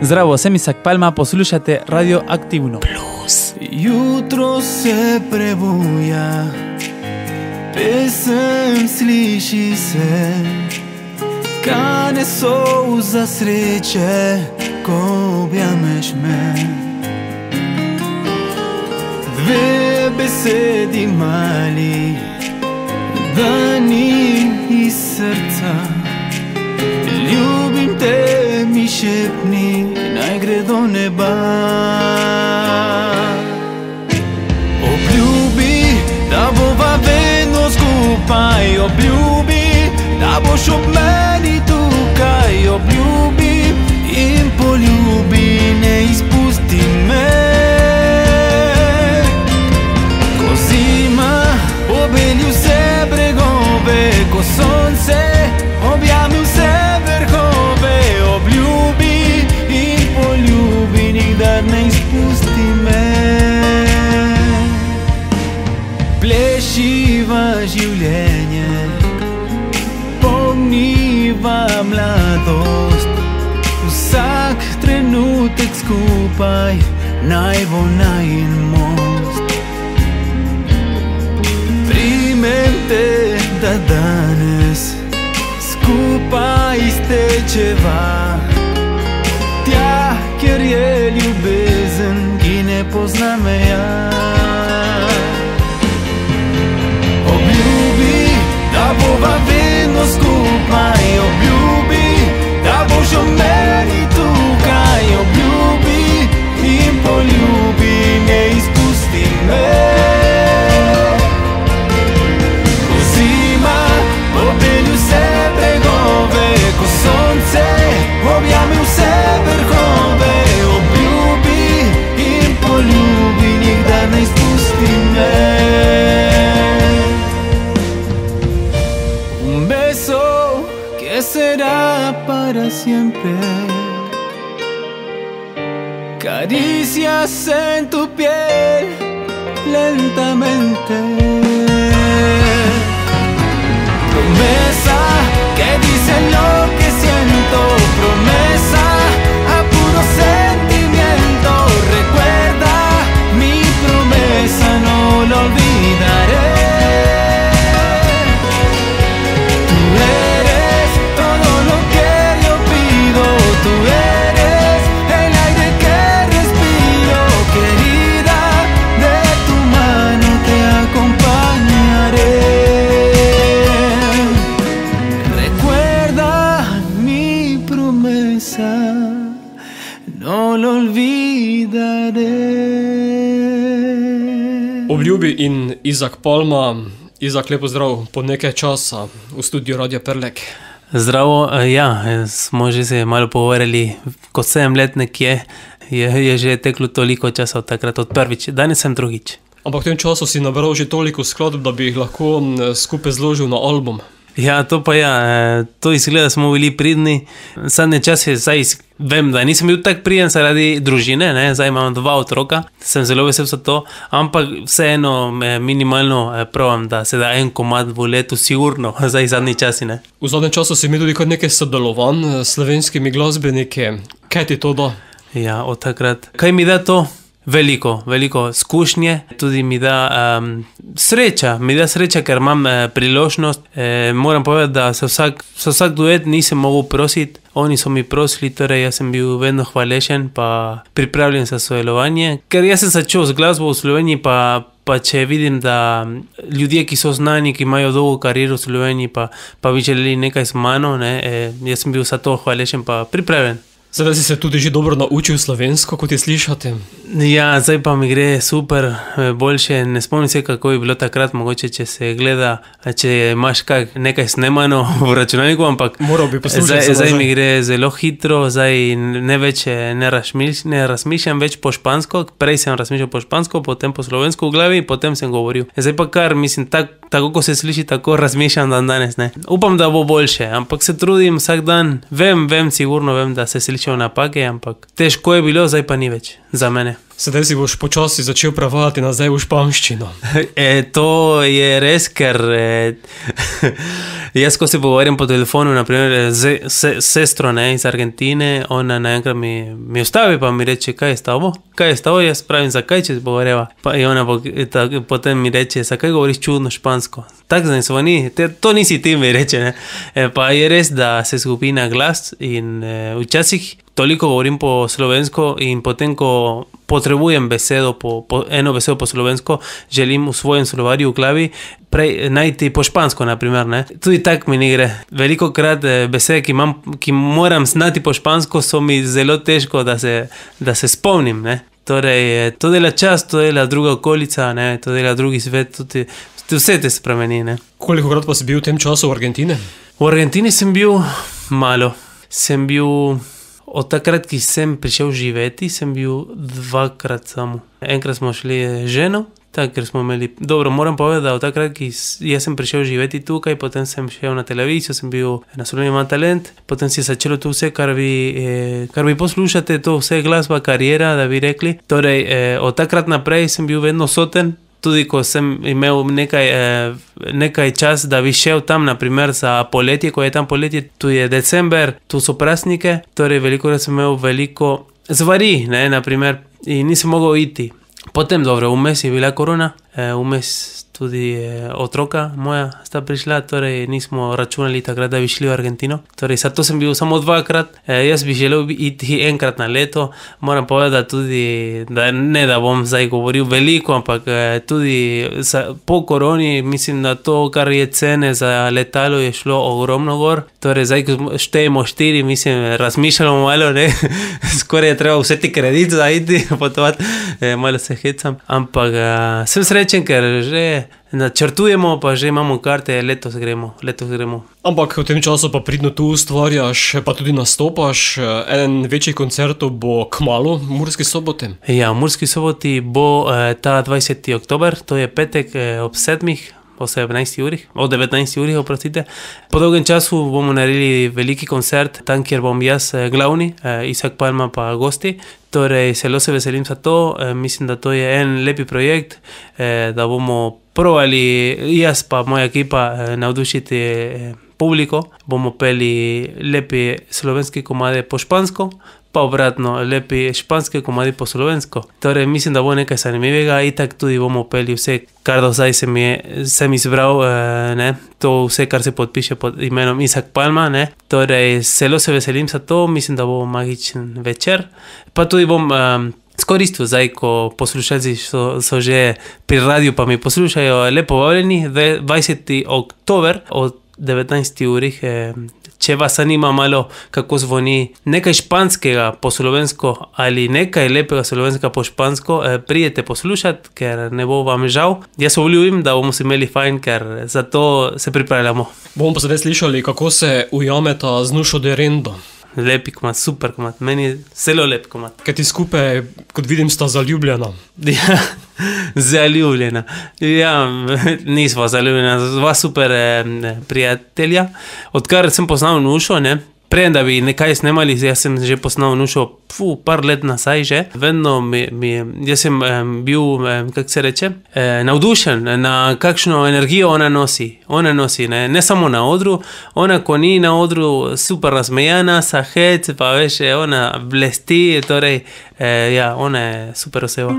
Zdravo, sem Isak Palma, poslušate Radio Aktivno. Plus. Jutro se prebuja, pesem sliši se, kane solza sreče, ko objameš me. Dve besedi mali, dani iz srca. Ljubim te, mi šepni, naj gre do neba. Obljubi, da bova vedno skupaj. Obljubi, da boš ob meni tukaj. Obljubi in poljubi, ne izpusti me. Ko zima obeli vse bregove, ko sonce objami vse vrhove. Obljubi in poljubi, nikdar ne izpusti me. Plešiva življenje, pomniva mladost. Vsak trenutek skupaj naj bo najin most. Primem te, da danes skupaj iztečeva tja, kjer je ljubezen, ki ne pozna meja. Obljubi, da bova vedno skupaj. Obljubi, da boš ob meni tukaj. Obljubi in poljubi, ne izpusti me. Ko zima obeli vse bregove, ko sonce objami vse vrhove. Obljubi in poljubi, nikdar ne izpusti me. Un beso que será para siempre, caricias en tu piel lentamente. Promesa que dice lo que siento, promesa a puro sentimiento. Recuerda mi promesa, no la olvidaré. Tú eres todo lo que yo pido, tú eres el aire que respiro. Querida, de tu mano te acompañaré. No lo olvidaré. Obljubi in Isak Palma. Izak, lepo zdrav po nekaj časa v studiu Radia Perlek. Zdravo, ja, smo že se malo pogovarjali, ko 7 let nekje, je že teklo toliko časa od takrat, od prvič, danes sem drugič. Ampak v tem času si nabral že toliko skladb, da bi jih lahko skupaj zložil na album. Ja, to pa ja, to izgleda, smo bili pridni. Zadnje čase, zdaj vem, da nisem bil tak priden zaradi družine, ne? Zdaj imam 2 otroka, sem zelo vesel za to, ampak vseeno minimalno provam, da se da en komad v letu sigurno, zdaj zadnji časi, ne. V zadnjem času si imel tudi kar nekaj sodelovanj s slovenskimi glasbeniki. Kaj ti to da? Ja, od takrat. Kaj mi da to? Veliko skušnje, tudi mi da sreča, ker imam priložnost. Moram povedati, da se vsak duet nisem mogel prositi, oni so mi prosili, torej jaz sem bil vedno hvaležen pa pripravljen za sodelovanje. Ker jaz sem začel z glasbo v Sloveniji, pa če vidim, da ljudje, ki so znani, ki imajo dolgo kariero v Sloveniji, pa bi želeli nekaj z mano, ne, jaz sem bil za to hvaležen pa pripravljen. Zdaj si se tudi že dobro naučil slovensko, kot je slišati. Ja, zdaj pa mi gre super, boljše. Ne spomnim se, kako je bilo takrat, mogoče, če se gleda, če imaš nekaj snemano v računalniku, ampak zdaj mi gre zelo hitro, zdaj ne razmišljam več po špansko, prej sem razmišljal po špansko, potem po slovensko v glavi, potem sem govoril. Zdaj pa kar, mislim, tako ko se sliši, tako razmišljam dan danes, ne. Upam, da bo boljše, ampak se trudim vsak dan, sigurno vem, da se slišijo napake, ampak težko je bilo, zdaj pa ni več za mene. Sedaj si boš počasi začel prevajati nazaj v španščino. To je res, ker jaz, ko se pogovarjam po telefonu, naprimer z sestro, ne, iz Argentine, ona naenkrat mi ustavi, pa mi reče, kaj je s tabo? Kaj je s tabo? Jaz pravim, zakaj če se pogovarjava? Pa in ona potem mi reče, zakaj govoriš čudno špansko? Tak zvoni, to nisi ti, mi reče, ne. Pa je res, da se skupina glas in včasih toliko govorim po slovensko in potem, ko potrebujem besedo, eno besedo po slovensko, želim v svojem slovarju v glavi prej najti po špansko, naprimer, ne. Tudi tak mi ne gre. Veliko krat besede, ki moram znati po špansko, so mi zelo težko, da se spomnim, ne. Torej, to dela čas, to dela druga okolica, ne, to dela drugi svet, tudi vse te spremeni, ne. Kolikokrat pa si bil v tem času v Argentini? V Argentini sem bil malo. Sem bil od takrat, ki sem prišel živeti, sem bil 2krat samo. Enkrat smo šli ženo, ker smo imeli... Dobro, moram povedati, da od takrat, ki jaz sem prišel živeti tukaj, potem sem šel na televizijo, sem bil na Sloveniji ima talent, potem si začelo to vse, kar vi poslušate, to vse glasba, karijera, da bi rekli. Torej, od takrat naprej sem bil vedno soten, tudi ko sem imel nekaj čas, da bi šel tam, naprimer za poletje, ko je tam poletje, tu je december, tu so praznike, torej velikokrat sem imel veliko zvari, ne, naprimer, in nisem mogel iti. Potem, dobro, vmes je bila korona, vmes tudi otroka moja sta prišla, torej nismo računali takrat, da bi šli v Argentino. Torej, zato sem bil samo 2krat, jaz bi želel iti enkrat na leto, moram povedati tudi, da bom zdaj govoril veliko, ampak tudi po koroni, mislim, da to, kar je cene za letalo, je šlo ogromno gor. Torej, zdaj, ko štejemo 4, mislim, razmišljamo malo, ne, skoraj je treba vse ti kredit za iti, potovati, malo se hecam, ampak sem srečen, ker že načrtujemo, pa že imamo karte, letos gremo. Ampak v tem času pa pridno tu ustvarjaš, pa tudi nastopaš. Eden večjih koncertov bo kmalu v Murski Soboti. Ja, v Murski Soboti bo ta 20. oktober, to je petek ob 7. o 17 urih, o 19 urih, oprostite. Po dolgem času bomo naredili veliki koncert, tam, kjer bom jaz glavni, Isak Palma pa gosti. Torej, zelo se veselim za to, mislim, da to je en lepi projekt, da bomo probali, jaz pa moja ekipa, navdušiti publiko, bomo peli lepi slovenski komade po špansko, pa obratno, lepi španske komadi po slovensko. Torej, mislim, da bo nekaj zanimivega, itak tudi bomo peli vse, kar do zdaj sem izbral, ne, to vse, kar se podpiše pod imenom Isak Palma, ne. Torej, zelo se veselim za to, mislim, da bo magičen večer. Pa tudi bom skoristil zdaj, ko poslušalci so že pri radiju, pa mi poslušajo, lepo vabljeni, 20. oktober od 19. urih, če vas zanima malo, kako zvoni nekaj španskega po slovensko ali nekaj lepega slovenskega po špansko, pridete poslušati, ker ne bo vam žal. Jaz obljubim, da bomo si imeli fajn, ker zato se pripravljamo. Bomo pa sedaj slišali, kako se ujameta z Nušo de Rendo. Lepi komat, super komat, meni je zelo lep komat. Kaj ti skupaj, kot vidim, sta zaljubljena? Ja, zaljubljena. Ja, nisva zaljubljena, dva super prijatelja. Odkar sem poznal Nušo, ne, preden da bi nekaj snemali, jaz sem že poznal Nušo par let nazaj že. Vedno jaz sem bil, kako se reče, navdušen na kakšno energijo ona nosi. Ona nosi, ne samo na odru, ona ko ni na odru super razmejana, sahec, pa veš, ona blesti, torej, ja, ona je super oseba.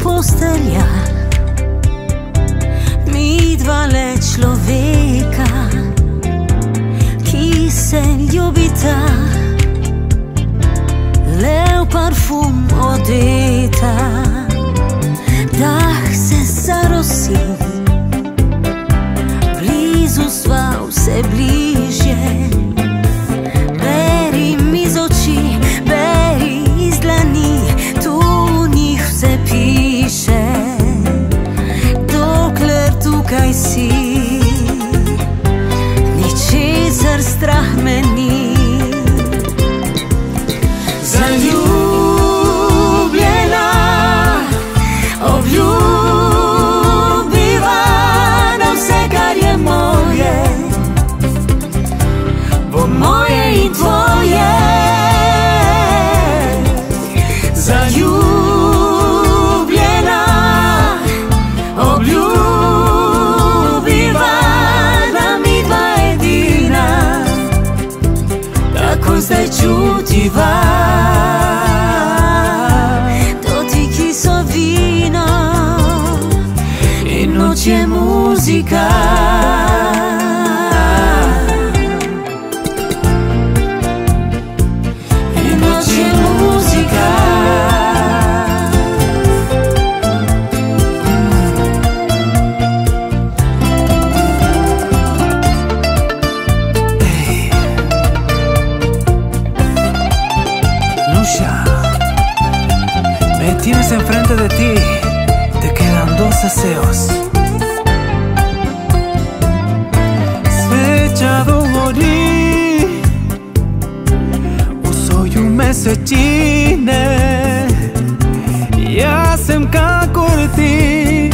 Postelja, mi dva le človeka, ki se ljubita, le v parfum odeta, dah se zarosi, blizu sva vse bližje, beri mi z oči, beri iz dlani, tu njih vse piše, dokler tukaj si, ničesar strah me ni. Zaljubljen čudiva, dotyki so vino in noč je muzika. In noč je muzika. Me tienes enfrente de ti, te quedan 2 deseos. Sveča dogori, v soju mesečine, jaz sem kakor ti,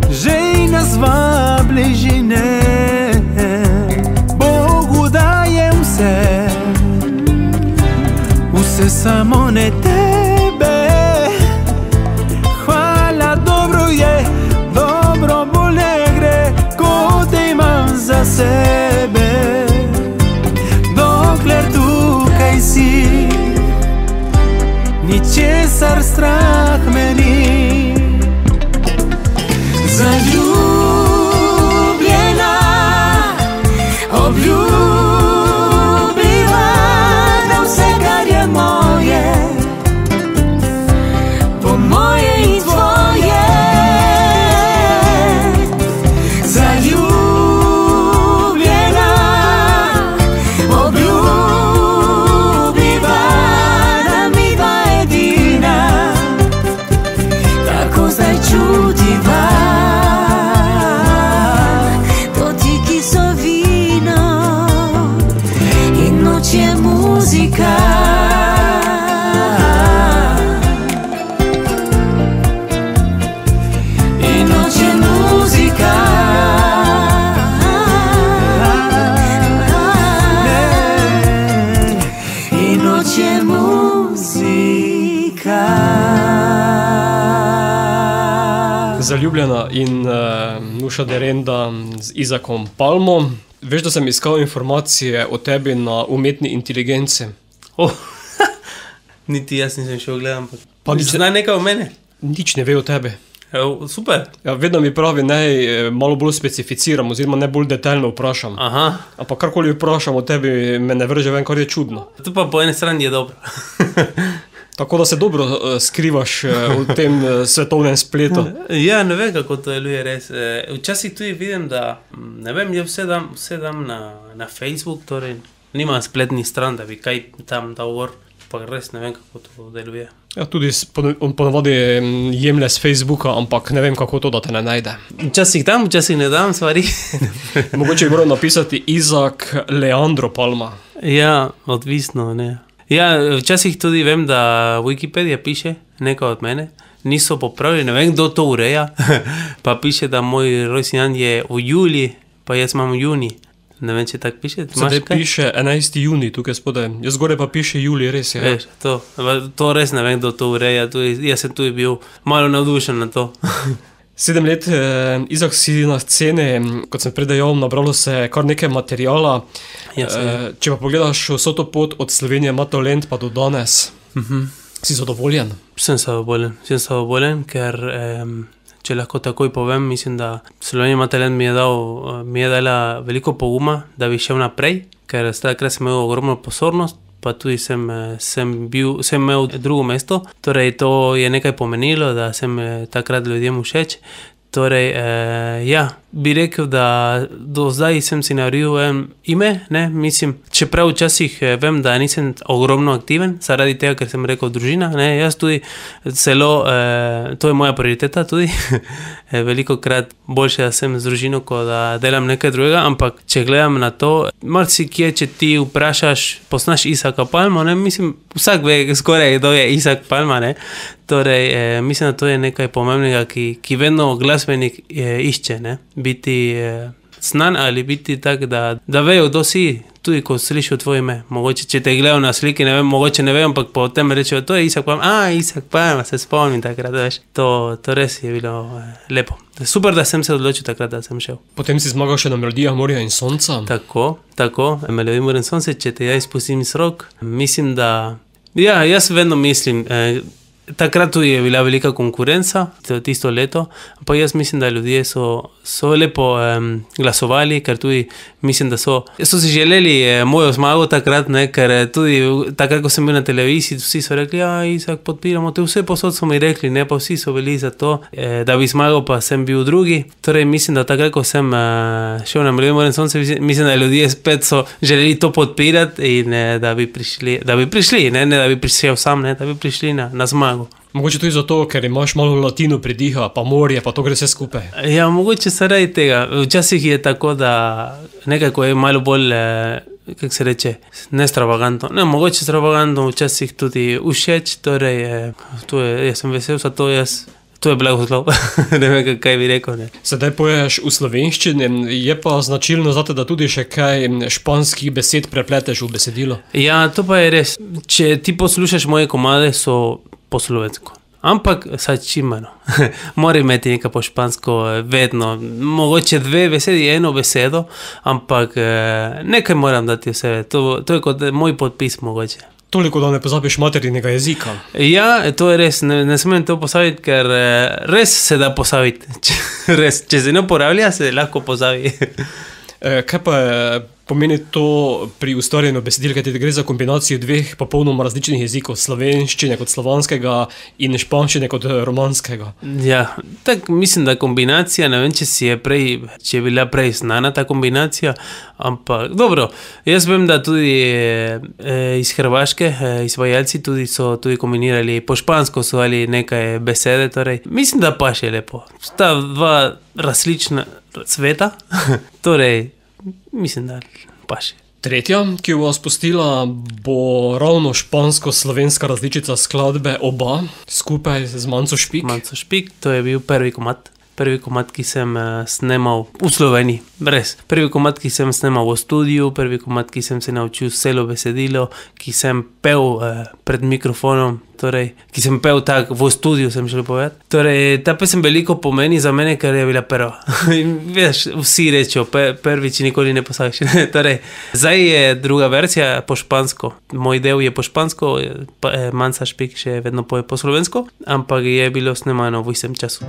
že nazva bližine. Bogu dajem vse samo ne tebe. Hvala, dobro je, dobro bolj ne gre, ko te imam za sebe. Dokler tukaj si, ničesar strah me ni. Zaljubljena, obljubljiva, moje, po moje in tvoje. Zaljubljena, obljubljiva, da mi dva edina, tako zdaj čutiva, dotyki so vino in noč je muzika. Zaljubljena in Nuša Derenda z Izakom Palmo. Veš, da sem iskal informacije o tebi na umetni inteligenci. Niti jaz nisem šel gledam. Pa zna nekaj o mene? Nič ne ve o tebi. Super. Ja, vedno mi pravi, naj malo bolj specificiram, oziroma ne bolj detaljno vprašam. Aha. Ampak karkoli vprašam o tebi, me ne vrže ven, kar je čudno. To pa po eni strani je dobro. Tako da se dobro skrivaš v tem svetovnem spletu. Ja, ne vem, kako to deluje res. Včasih tudi vidim, da, ne vem, jaz vse dam na Facebook, torej nimam spletnih stran, da bi kaj tam dal gor, pa res ne vem, kako to deluje. Ja, tudi on ponovadi jemlje z Facebooka, ampak ne vem, kako to, da te ne najde. Včasih dam, včasih ne dam stvari. Mogoče bi moral napisati Izak Leandro Palma. Ja, odvisno, ne. Ja, včasih tudi vem, da Wikipedia piše nekaj od mene, niso popravili, ne vem, kdo to ureja, pa piše, da moj rojstni dan je v juli, pa jaz imam v juni. Ne vem, če tako piše. Sedaj piše 11. juni tukaj spodaj, jaz zgore pa piše juli, res je. Veš, to res ne vem, kdo to ureja, jaz sem tudi bil malo navdušen na to. 7 let, Izak, si na sceni, kot sem predajal, nabralo se kar nekaj materijala. Če pa pogledaš vso to pot od Slovenije ima talent pa do danes, si zadovoljen? Sem zadovoljen, ker če lahko takoj povem, mislim, da Slovenija ima talent mi je dala veliko poguma, da bi šel naprej, ker takrat sem imel ogromno pozornost, pa tudi sem imel drugo mesto, torej to je nekaj pomenilo, da sem takrat ljudem všeč. Torej, ja, bi rekel, da do zdaj sem si naredil ime, ne, mislim, čeprav včasih vem, da nisem ogromno aktiven, zaradi tega, ker sem rekel družina, ne, jaz tudi celo, to je moja prioriteta tudi, veliko krat boljše, da sem z družino, ko da delam nekaj drugega, ampak če gledam na to, marsikje, če ti vprašaš, poznaš Izaka Palmo, ne, mislim, vsak ve skoraj, kdo je Izak Palma, ne, torej, mislim, da to je nekaj pomembnega, ki vedno glasbenik išče, ne, biti znan ali biti tak, da vejo, kdo si, tudi ko slišijo tvoje ime. Mogoče, če te gledajo na sliki, ne vem, mogoče ne vem, ampak potem rečejo, to je Isak Palma. Isak Palma, se spomnim takrat, veš. To res je bilo lepo. Super, da sem se odločil takrat, da sem šel. Potem si zmagal še na Melodijah morja in sonca. Tako, Melodija morja in sonce, če te jaz spustim iz rok, mislim, da... Ja, jaz vedno mislim... Takrat tudi je bila velika konkurenca, tisto leto, pa jaz mislim, da ljudje so lepo glasovali, ker tudi mislim, da so si želeli mojo zmago takrat, ne, ker tudi takrat, ko sem bil na televiziji, vsi so rekli, ja, Isak, podpiramo te, vse posod so mi rekli, ne, pa vsi so bili za to, da bi zmagal, pa sem bil drugi. Torej, mislim, da takrat, ko sem šel na Melodija morja in sonce, mislim, da ljudje spet so želeli to podpirati in da bi prišli, ne, da bi prišel sam, ne, da bi prišli na zmago. Mogoče tudi zato, ker imaš malo latino pridiha, pa morje, pa to gre vse skupaj. Ja, mogoče zaradi tega. Včasih je tako, da nekako je malo bolj, kako se reče, nestravagantno. Ne, mogoče stravagantno, včasih tudi všeč, torej, jaz sem vesel za to, to je blagoslov, ne vem, kaj bi rekel. Ne. Sedaj poješ v slovenščini, je pa značilno zate, da tudi še kaj španskih besed prepleteš v besedilo. Ja, to pa je res. Če ti poslušaš moje komade, so po slovensko. Ampak, saj čimano. Mora imeti nekaj po špansko vedno. Mogoče dve besedi, eno besedo, ampak nekaj moram dati vse. To je kot moj podpis mogoče. Toliko, da ne pozabiš materinega jezika. Ja, to je res. Ne smem to posaviti, ker res se da posaviti. Res, če se ne uporablja, se lahko pozavi. Kaj pa pomeni to pri ustvarjanju besedil, kaj ti gre za kombinacijo dveh popolnoma različnih jezikov, slovenščine kot slovanskega in španščine kot romanskega? Ja, tako mislim, da kombinacija, ne vem, če je bila prej znana ta kombinacija, ampak dobro, jaz vem, da tudi iz Hrvaške, izvajalci so tudi kombinirali po špansko, so dali nekaj besede, torej mislim, da pa še lepo. Sta dva različna sveta, torej mislim, da pa še. Tretja, ki jo bo spustila, bo ravno špansko-slovenska različica skladbe Oba, skupaj z Manco Špik. Manco Špik, to je bil prvi komad, ki sem snemal v Sloveniji, res. Prvi komad, ki sem snemal v studiu, prvi komad, ki sem se naučil celo besedilo, ki sem pel pred mikrofonom, torej, ki sem pel tako v studiu, sem želel povedati. Torej, ta pesem veliko pomeni za mene, ker je bila prva. In veš, vsi rečejo, prvič nikoli ne posaviš. Torej, zdaj je druga verzija po špansko. Moj del je po špansko, Manca Špik še vedno poje po slovensko, ampak je bilo snemano v istem času.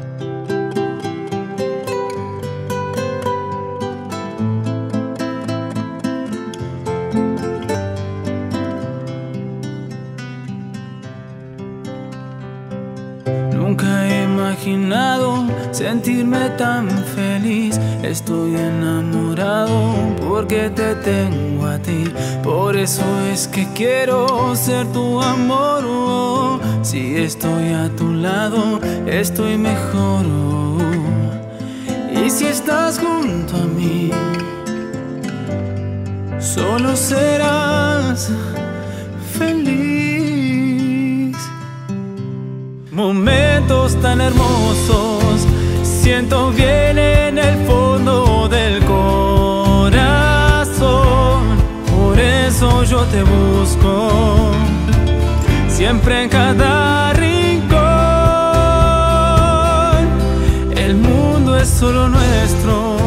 Nunca he imaginado sentirme tan feliz. Estoy enamorado porque te tengo a ti. Por eso es que quiero ser tu amor. Oh, si estoy a tu lado, estoy mejor. Oh, y si estás junto a mí, solo serás feliz. Momentos tan hermosos siento bien en el fondo del corazón. Por eso yo te busco siempre en cada rincón. El mundo es solo nuestro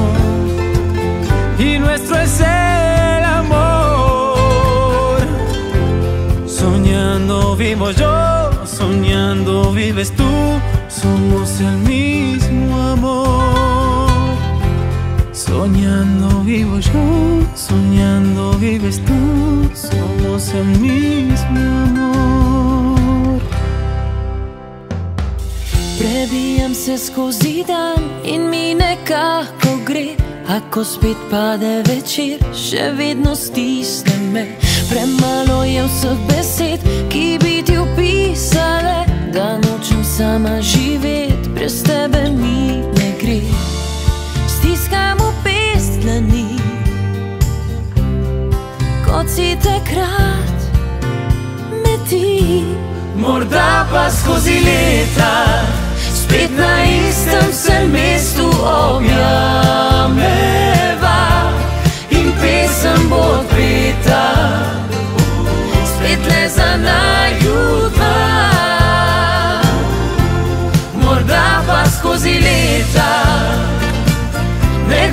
y nuestro es el amor. Soñando vivo yo, soñando vives tú, somos el mismo amor. Soñando vivo yo, soñando vives tú, somos el mismo amor. Prebijam se skozi dan in mi nekako gre, a ko spet pade večer, še vedno stisne me. Premalo je vseh besed, ki bi ti opisale, da nočem sama živet, brez tebe mi ne gre. Stiskam opest dlani, kot si takrat me ti. Morda pa skozi leta spet na istem se mestu objameva in pesem bo odpela.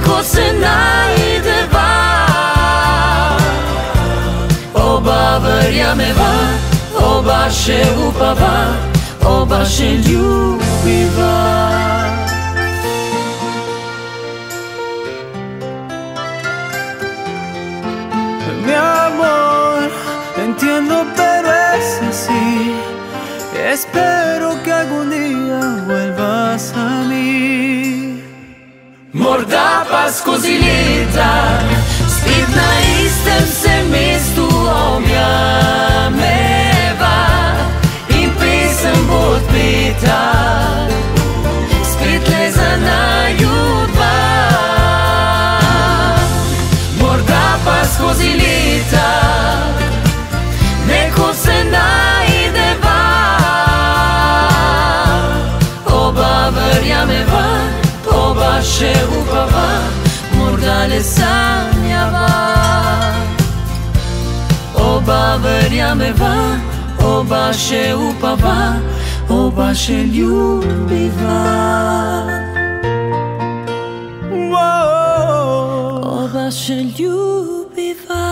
neko se najdeva. Oba verjameva, oba še upava, oba še ljubiva. Mi amor, entiendo pero es así. Espero que algún día vuelvas a mí. Morda pa skozi leta spet na istem se mestu objameva in pesem bo odpeta, spet le za naju dva. Morda pa skozi leta neko se najdeva. Oba verjameva, oba še upava, morda le sanjava. Oba verjameva, oba še upava, oba še ljubiva. Oba še ljubiva.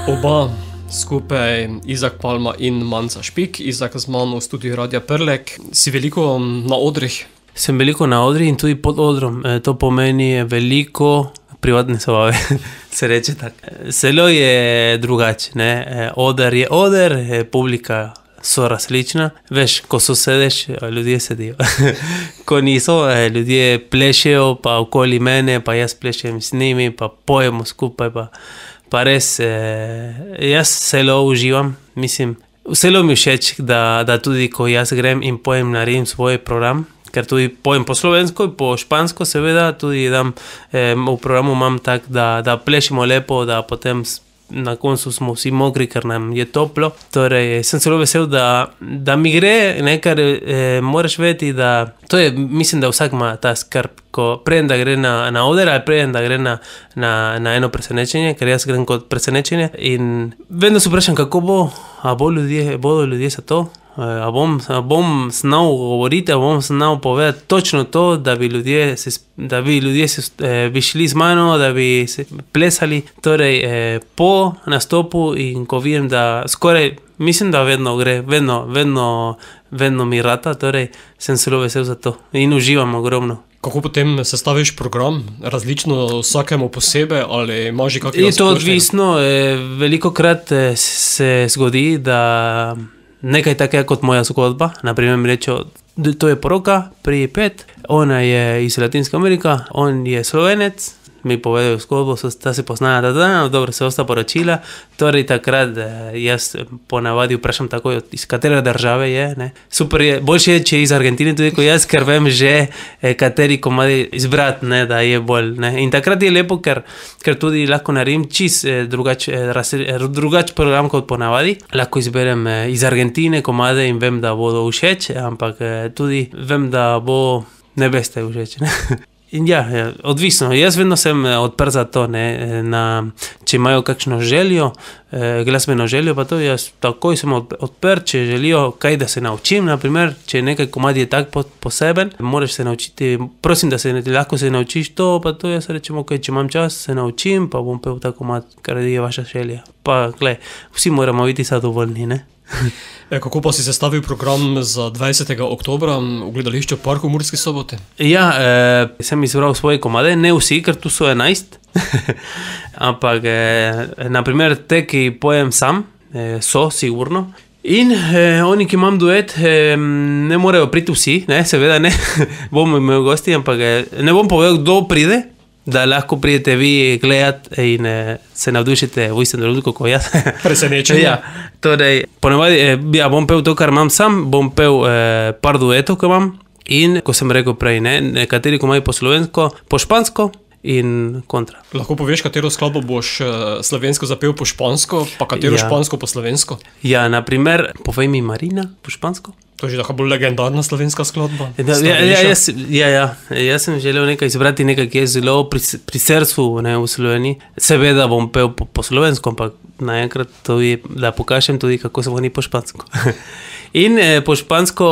Oba skupaj, Izak Palma in Manca Špik. Izak z mano v studiu Radia Prlek. Si veliko na odrih? Sem veliko na odri in tudi pod odrom. To pomeni veliko privatne zabave, se reče tako. Zelo je drugače, ne? Oder je oder, publika so različna. Veš, ko so sedeš, ljudje sedijo. Ko niso, ljudje plešejo, pa okoli mene, pa jaz plešem s njimi, pa pojemo skupaj, pa res, jaz zelo uživam, mislim. Zelo mi všeč, da tudi ko jaz grem in pojem, naredim svoj program, ker tudi pojem po slovensko in po špansko, seveda, tudi dam, v programu imam tak, da plešimo lepo, da potem na koncu smo vsi mokri, ker nam je toplo. Torej, sem zelo vesel, da mi gre, ne, ker moraš vedeti, da to je, mislim, da vsak ima ta skrb, ko preden da gre na oder ali preden da gre na eno presenečenje, ker jaz grem kot presenečenje in vedno se vprašam, kako bo, a bodo ljudje za to, a bom znal govoriti, a bom znal povedati točno to, da bi ljudje bi šli z mano, da bi se plesali. Torej, po nastopu in ko vidim, da skoraj, mislim, da vedno gre, vedno mi rata, torej sem zelo vesel za to in uživam ogromno. Kako potem sestaviš program? Različno vsakemu posebej ali imaš že kakšnega? Je to odvisno, velikokrat se zgodi, da nekaj takega kot moja zgodba, naprimer mi rečejo, to je poroka pri 5, ona je iz Latinske Amerike, on je Slovenec, mi povedajo zgodbo, da se poznajo, dobro, se osta poročila, torej takrat jaz ponavadi vprašam tako, iz katere države je, ne. Super je, boljše je, če je iz Argentine, tudi ko jaz, ker vem že, kateri komadi izbrati, ne, da je bolj, ne. In takrat je lepo, ker tudi lahko naredim drugač program kot ponavadi. Lahko izberem iz Argentine komade in vem, da bodo všeč, ampak tudi vem, da bo nebeste všeč, ne. In ja, odvisno. Jaz vedno sem odprt za to, ne, če imajo kakšno željo, glasbeno željo, pa to jaz takoj sem odprt, če želijo kaj, da se naučim, naprimer, če nekaj komad je tak poseben, moraš se naučiti, prosim, da lahko se naučiš to, pa to jaz rečem, ok, če imam čas, se naučim, pa bom pel ta komad, kar je vaša želja. Pa, glej, vsi moramo biti zadovoljni, ne. Kako pa si sestavil program za 20. oktobra v gledališču Park v Murski Soboti? Ja, sem izbral svoje komade, ne vsi, ker tu so 11, ampak naprimer te, ki pojem sam, so sigurno. In oni, ki imam duet, ne morejo priti vsi, ne, seveda ne, bom imel gosti, ampak ne bom povedal, kdo pride, da lahko pridete vi gledati in se navdušite v istem trenutku kot jaz. Presenečenje. Ja, torej, ponavadi, bom pel to, kar imam sam, bom pel par duetov, ko imam, in, ko sem rekel prej, ne, nekateri komadi po slovensko, po špansko in kontra. Lahko poveš, katero skladbo boš slovensko zapel po špansko, pa katero špansko po slovensko? Ja, naprimer, povej mi Marina po špansko. To je že tako bolj legendarna slovenska skladba. Jaz sem želel nekaj izbrati, nekaj, ki je zelo pri srcu, ne, v Sloveniji. Seveda bom pel po slovensko, ampak naenkrat tudi, da pokažem tudi, kako so oni po špansko. In po špansko,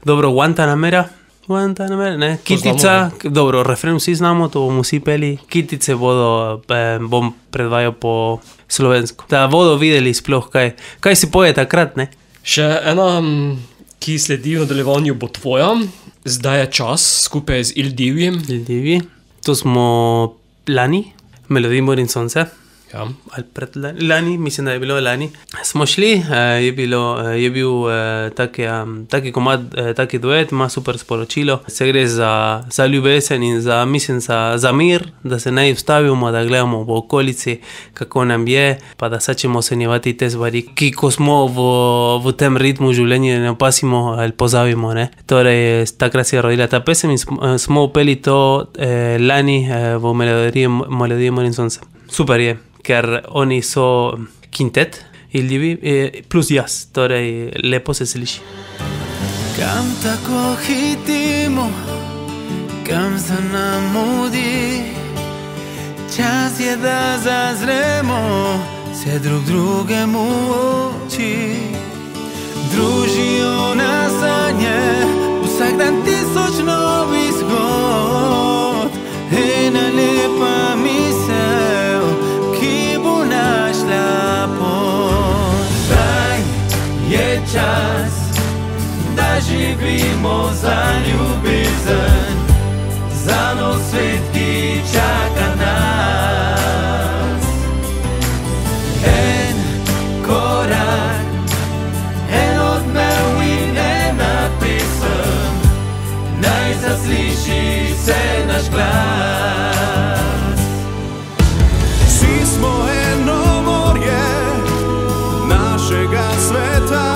dobro, Guantanamera, Guantanamera, ne? Kitica, dobro, refren vsi znamo, to bomo vsi peli. Kitice bom predvajal po slovensko. Da bodo videli sploh, kaj si poje takrat, ne? Še ena, ki sledi v nadaljevanju, bo tvoja. Zdaj je čas, skupaj z Ildivjem. Ildivji. To smo lani, Melodij Mor in sonce. Ja. Ali predlani, mislim, da je bilo lani. Smo šli, je bil taki komad, taki duet, ima super sporočilo. Se gre za ljubezen in za mir, da se ne ustavimo, da gledamo v okolici, kako nam je, pa da sačemo ocenjevati te stvari, ki ko smo v tem ritmu življenja ne opasimo ali pozabimo, ne. Torej, takrat se je rodila ta pesem in smo upeli to lani v Melodij Mor in sonce. Super je. Ker oni so kintet, Ildivji, plus jaz, torej lepo se sliši. Kam tako hitimo, kam se nam mudi, čas je, da zazremo se drug drugemu v oči. Družijo nas sanje, vsak dan tisoč novih zgodb, ena lepa misel, našla pot. Zdaj je čas, da živimo za ljubezen, za nov svet, ki čaka nas. En korak, en odmev in ena pesem, naj zasliši se naš glas. Vsi smo eno morje našega sveta,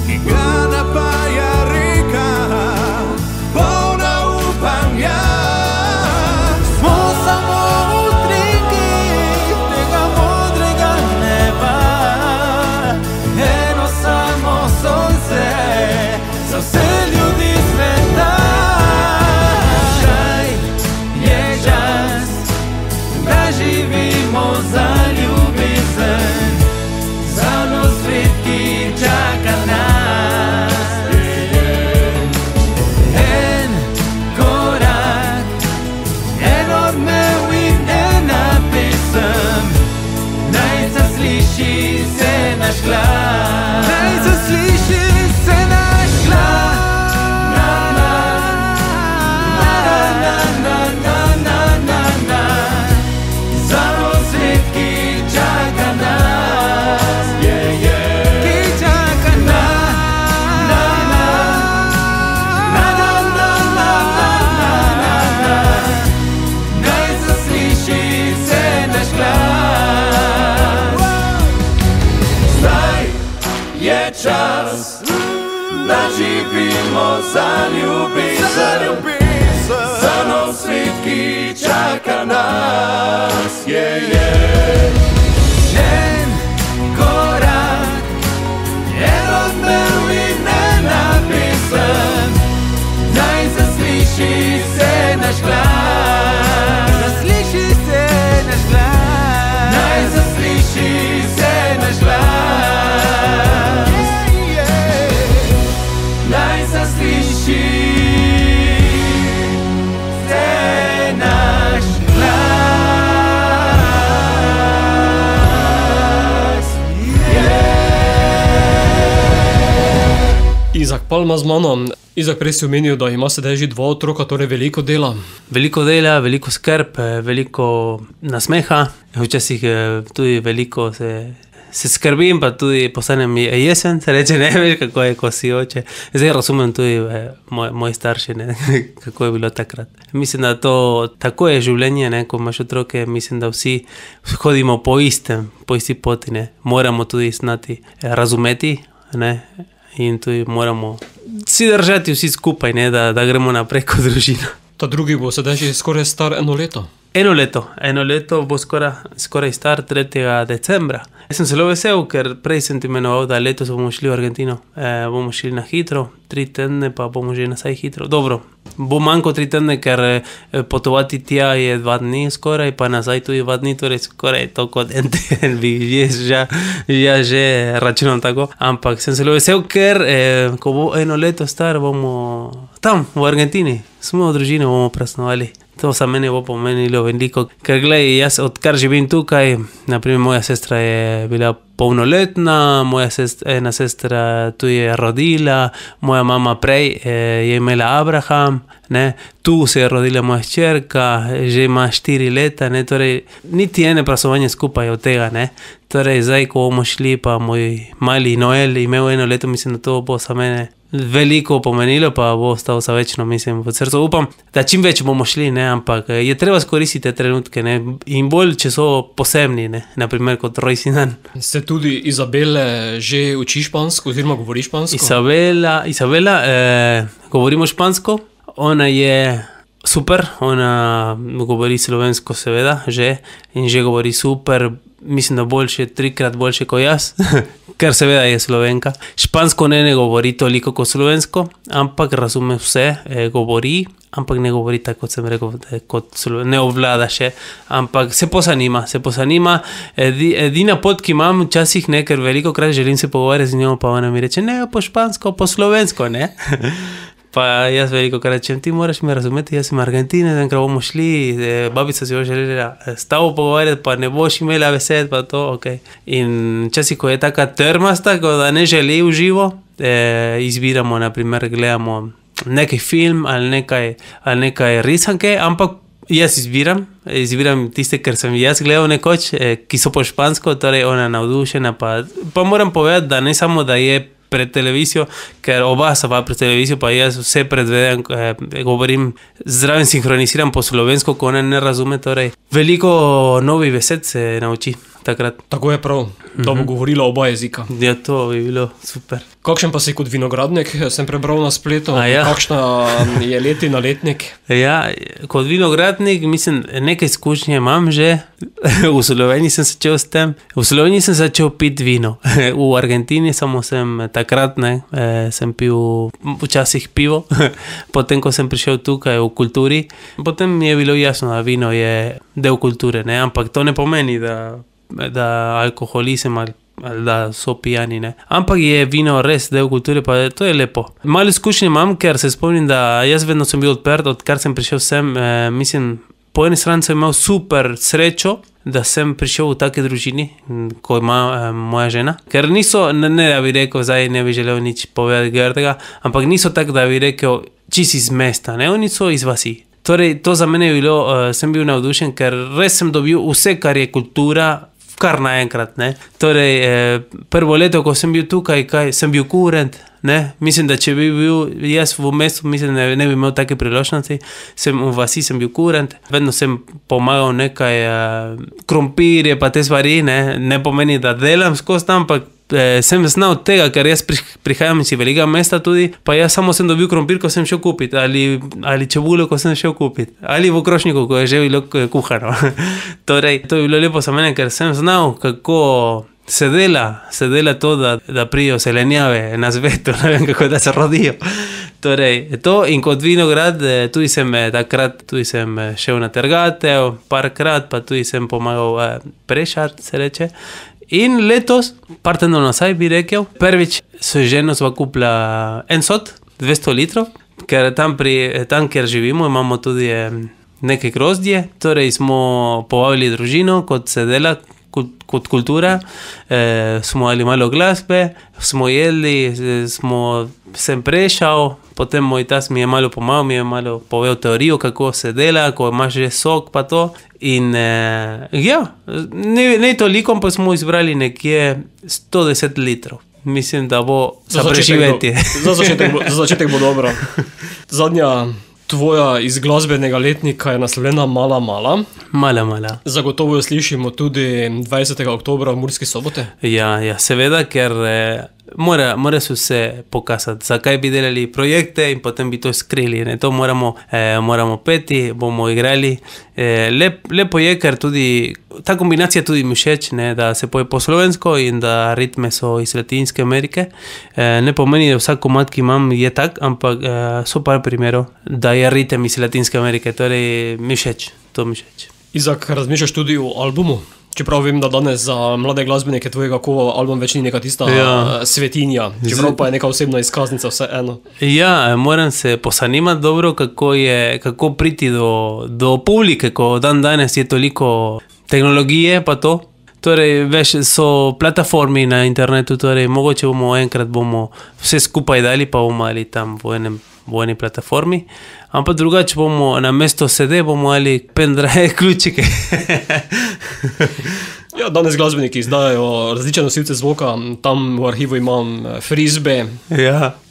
ki ga napaja reka, polna upanja. Smo samo utriki tega modrega neba, eno samo sonce za vse ljudi sveta. Zdaj je čas, da živimo za ljubezen, za nov svet, ki čaka nas. En korak, en odmev in ena pesem, naj zasliši se naš glas. Naj zasliši se naš glas. Čas, da živimo za ljubezen, za nov svet, ki čaka nas. En korak, en odmev in ena pesem, naj zasliši se naš glas. Zasliši se naš glas. Naj zasliši se naš glas. Naj zasliši se naš glas. Izak Palma z mano. Izak, prej si omenil, da ima sedaj že 2 otroka, torej veliko dela. Veliko dela, veliko skrb, veliko nasmeha, včasih tudi veliko se skrbim, pa tudi postanem jesen, se reče, ne veš, kako je, ko si oče. Zdaj razumem tudi moji starši, ne, kako je bilo takrat. Mislim, da tako je življenje, ne, ko imaš otroke, mislim, da vsi hodimo po isti poti, ne. Moramo tudi znati razumeti, ne, in tudi moramo si držati vsi skupaj, ne, da gremo naprej kot družina. Ta drugi bo sedaj že skoraj star 1 leto. Eno leto bo skoraj star 3. decembra. Jaz sem zelo vesel, ker prej sem ti imenoval, da letos bomo šli v Argentino. Bomo šli na hitro, 3 tedne, pa bomo že nazaj hitro. Dobro, bo manj kot 3 tedne, ker potovati tja je 2 dni skoraj, pa nazaj tudi 2 dni, torej skoraj to kot en teden bi že računal tako. Ampak sem zelo vesel, ker ko bo 1 leto star, bomo tam, v Argentini, smo v družini, bomo praznovali. To sa meni bo pomenilo veliko, ker gledaj, jaz odkar živim tukaj, naprimer moja sestra je bila polnoletna, ena sestra tu je rodila, moja mama prej je imela Abraham, ne, tu se je rodila moja hčerka, že ima 4 leta, ne, torej niti ene praznovanje skupaj od tega, ne. Torej zdaj, ko bomo šli, pa moj mali Noel imel 1 leto, mislim, da to bo za mene veliko pomenilo, pa bo ostal za večno, mislim, v srcu. Upam, da čim več bomo šli, ne, ampak je treba skoristiti te trenutke, ne, in bolj, če so posebni, ne, naprimer kot rojstni dan. Se tudi Izabele že uči špansko, oziroma govori špansko? Isabela, govorimo špansko, ona je super, ona govori slovensko seveda, in že govori super, mislim, da boljše, 3-krat boljše kot jaz, ker seveda je Slovenka. Špansko ne govori toliko kot slovensko, ampak razume vse, govori, ampak ne govori tako, kot sem rekel, ne obvlada še, ampak se posanima. Edina pot, ki imam včasih, ne, ker veliko krat želim se pogovarjati z njo, pa ona mi reče, ne, po špansko, po slovensko, ne. Pa jaz veliko krat rečem, ti moraš me razumeti, jaz sem Argentine, enkrat bomo šli, babica si jo želela s tabo pogovarjati, pa ne boš imela besed, pa to, okej. In včasih, ko je taka trmasta, ko da ne želi v živo, izbiramo, naprimer, gledamo neki film ali nekaj risanke, ampak jaz izbiram tiste, ker sem jaz gledal nekoč, ki so po špansko, torej ona navdušena, pa moram povedati, da ne samo, da je pred televizijo, ker oba sva pred televizijo, pa jaz vse predvedem, govorim, zraven sinhroniziram po slovensko, ko ona ne razume, torej veliko novih besed se nauči takrat. Tako je prav, da bo govorila oba jezika. Ja, to bi bilo super. Kakšen pa si kot vinogradnik, sem prebral na spletu, ja. Kakšna je letina letnik? Ja, kot vinogradnik, mislim, nekaj izkušnje imam že, v Sloveniji sem začel s tem, v Sloveniji sem začel piti vino, v Argentini samo sem takrat, ne, sem pil včasih pivo, potem, ko sem prišel tukaj v kulturi, potem mi je bilo jasno, da vino je del kulture, ne, ampak to ne pomeni, da alkoholizem ali da so pijani, ne. Ampak je vino res del kulture, pa to je lepo. Malo izkušnje imam, ker se spomnim, da jaz vedno sem bil odprt, odkar sem prišel sem, mislim, po eni strani sem imel super srečo, da sem prišel v take družini, ko ima moja žena, ker niso, ne da bi rekel, zdaj ne bi želel nič povedati grdega, ampak niso tako, da bi rekel, čist iz mesta, ne, oni so iz vasi. Torej, to za mene je bilo, sem bil navdušen, ker res sem dobil vse, kar je kultura, kar naenkrat, ne. Torej, prvo leto, ko sem bil tukaj, sem bil kurent, ne. Mislim, da če bi bil jaz v mestu, mislim, da ne bi imel take priložnosti. V vasi sem bil kurent, vedno sem pomagal nekaj krompirje, pa te stvari, ne. Ne pomeni, da delam skozi tam, ampak sem znal tega, ker jaz prihajam iz velikega mesta tudi, pa jaz samo sem dobil krompir, ko sem šel kupiti, ali čebulo, ko sem šel kupiti, ali v krožniku, ko je že bilo kuhano. Torej, to je bilo lepo za mene, ker sem znal, kako se dela to, da prijo zelenjave na svetu, ne vem, kako da se rodijo. Torej, to in kot vinograd, tudi sem šel na trgatev, parkrat, pa tudi sem pomagal prešati, se reče. In letos, par tednov nazaj bi rekel, prvič s ženo sva kupila 200 litrov, ker tam, kjer živimo, imamo tudi nekaj grozdje, torej smo povabili družino, kot se dela, kot kultura, smo imeli malo glasbe, smo jedli, sem prešal, potem moj tas mi je malo pomagal, mi je malo povedal teorijo, kako se dela, ko imaš že sok pa to. In ja, ne toliko, pa smo izbrali nekje 110 litrov. Mislim, da bo za preživetje. Za začetek bo dobro. Zadnja tvoja iz glasbenega letnika je naslovljena Mala Mala. Mala Mala. Zagotovo jo slišimo tudi 20. oktobra v Murski Soboti. Ja, seveda, ker mora se vse pokazati, zakaj bi delali projekte in potem bi to skrili, ne, to moramo peti, bomo igrali, lepo je, ker tudi ta kombinacija tudi mi všeč, ne, da se poje po slovensko in da ritme so iz Latinske Amerike, ne pomeni, da vsak komad, ki imam, je tak, ampak so par primerov, da je ritem iz Latinske Amerike, torej mi všeč, to mi všeč. Izak, razmišljaš tudi o albumu? Čeprav vem, da danes za mlade glasbenike tvojega kova album več ni neka tista svetinja, čeprav pa je neka osebna izkaznica vseeno. Ja, moram se posanimati dobro, kako priti do publike, ko danes je toliko tehnologije pa to. Torej, veš, so platformi na internetu, torej mogoče enkrat bomo vse skupaj dali, pa bomo ali tam v eni platformi, ampak drugače bomo na mesto CD bomo ali pendrive ključike. Ja, danes glasbeniki izdajajo različne nosilce zvoka, tam v arhivu imam frisbe,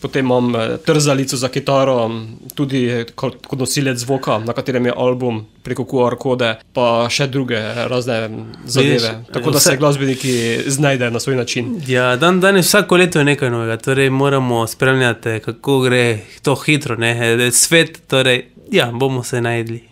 potem imam trzalico za kitaro, tudi kot nosilec zvoka, na katerem je album preko QR kode, pa še druge razne zadeve. Tako da se glasbeniki znajdejo na svoj način. Ja, danes vsako leto je nekaj novega, torej moramo spremljati, kako gre to hitro, svet, torej, ja, bomo se najedli.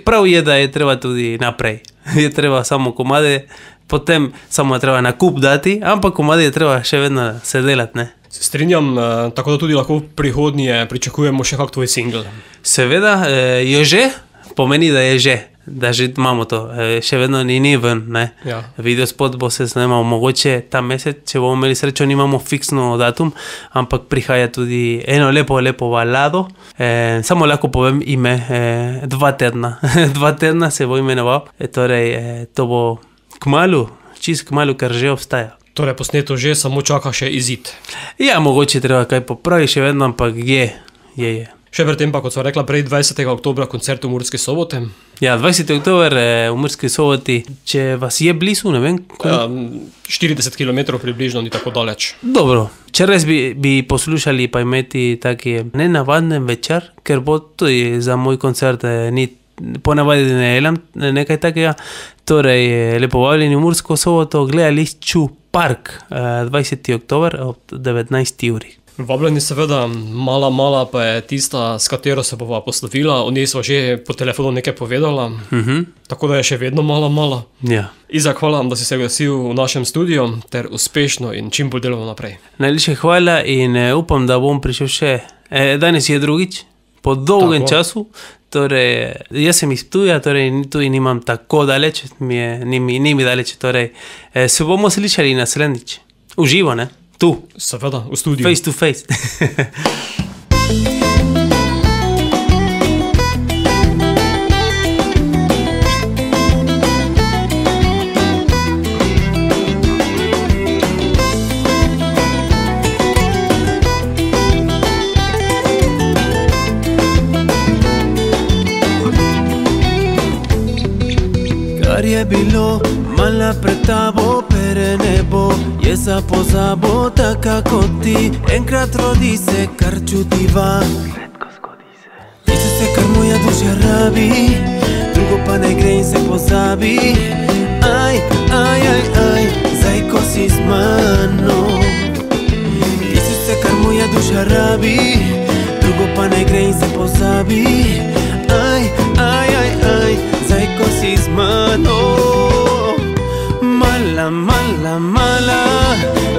Prav je, da je treba tudi naprej. Je treba samo komade, potem samo treba nakup dati, ampak komade je treba še vedno se delati, ne? Se strinjam, tako da tudi lahko v prihodnje pričakujemo še kak tvoj single. Seveda, je že, pomeni, da je že. Da že imamo to, še vedno ni ven, ne? Ja. Videospot bo se snemal mogoče ta mesec, če bomo imeli srečo, nimamo fiksno datum, ampak prihaja tudi eno lepo balado. Samo lahko povem ime, 2 tedna. 2 tedna se bo imenoval, torej to bo kmalu, čisto kmalu, ker že obstaja. Torej posneto že, samo čaka še izid. Ja, mogoče treba kaj popravi še vedno, ampak je. Še pred tem pa, kot sva rekla prej, 20. oktobra koncert v Murski Soboti. Ja, 20. oktober v Murski Soboti, če vas je blizu, ne vem. 40 km približno, ni tako daleč. Dobro, če res bi poslušali pa imeti taki nenavaden večer, ker bo tudi za moj koncert ponavadi ne jelam nekaj takega, torej lepo vabljeni v Mursko Soboto, gledališču Park, 20. oktober ob 19. uri. Vabljeni seveda, mala pa je tista, s katero se bova poslovila, o njej sva že po telefonu nekaj povedala, tako da je še vedno mala. Ja. Izak, hvala, da si se glasil v našem studiu, ter uspešno in čim bolj delamo naprej. Najlepša hvala in upam, da bom prišel še, danes je drugič, po dolgem času, torej jaz sem iz Ptuja, torej tudi nimam tako daleč, ni mi daleč, torej se bomo slišali naslednjič, uživo, ne? Tu. Seveda, v studiu. Face to face. Kar je bilo mala pred tabo, pere nebo je za pozabo, taka kot ti. Enkrat rodi se, kar čutiva, redko zgodi se. Ti se, kar moja duša rabi, drugo pa ne gre in se pozabi. Aj, zdaj ko si z mano. Ti se, kar moja duša rabi, drugo pa ne gre in se pozabi. Aj, zdaj ko si z mano. Mala,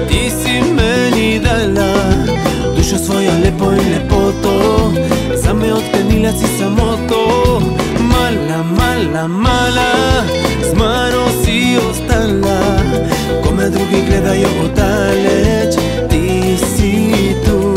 ti si meni dala dušo svojo lepo in lepoto, zame odklenila si samoto. Mala, z mano si ostala, ko me drugi gledajo oddaleč, ti si tu.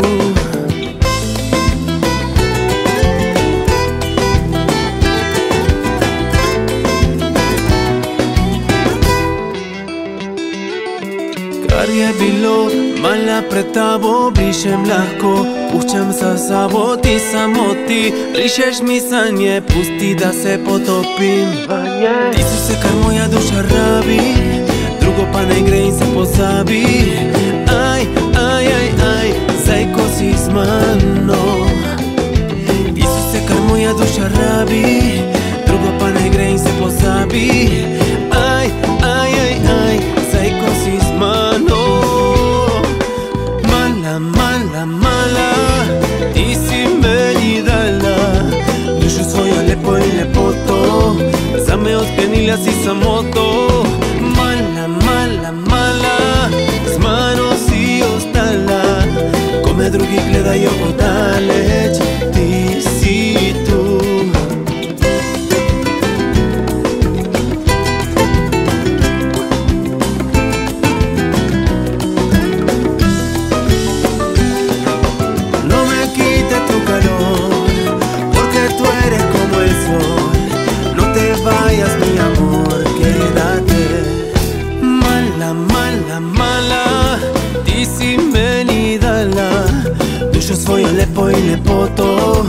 Kar je bilo mala pred tabo, brišem lahko, puščam za sabo, ti samo ti, brišeš mi sanje, pusti da se potopim. Ti si se, kar moja duša rabi, drugo pa ne gre in se pozabi. Aj, zdaj ko si z mano. Ti si se, kar moja duša rabi, drugo pa ne gre in se pozabi. Aj, zdaj ko si z mano. Mala, ti si meni dala dušo svojo lepo in lepoto, zame odklenila si samoto. Mala, z mano si ostala. lepo y lepoto.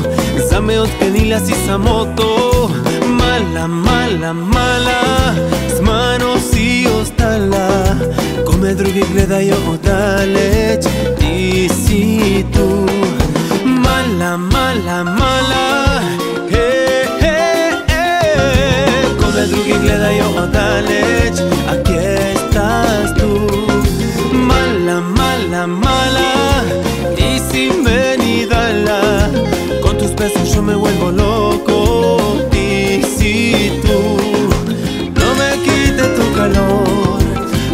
Zame odklenila si samoto. Mala, mala, mala. Z mano si ostala. Kome drugi gledajo oddaleć. Ti si tu. Mala, mala, mala. Kome drugi gledajo oddaleć. Aquí estás tú. Mala, mala, mala. Y sin venidala. Con tus besos yo me vuelvo loco. Y si tú no me quites tu calor,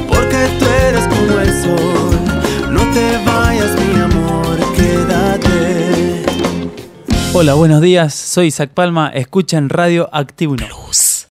porque tú eres como el sol. No te vayas, mi amor, quédate. Hola, buenos días. Soy Isaac Palma. Escuchan Radio Activo 1.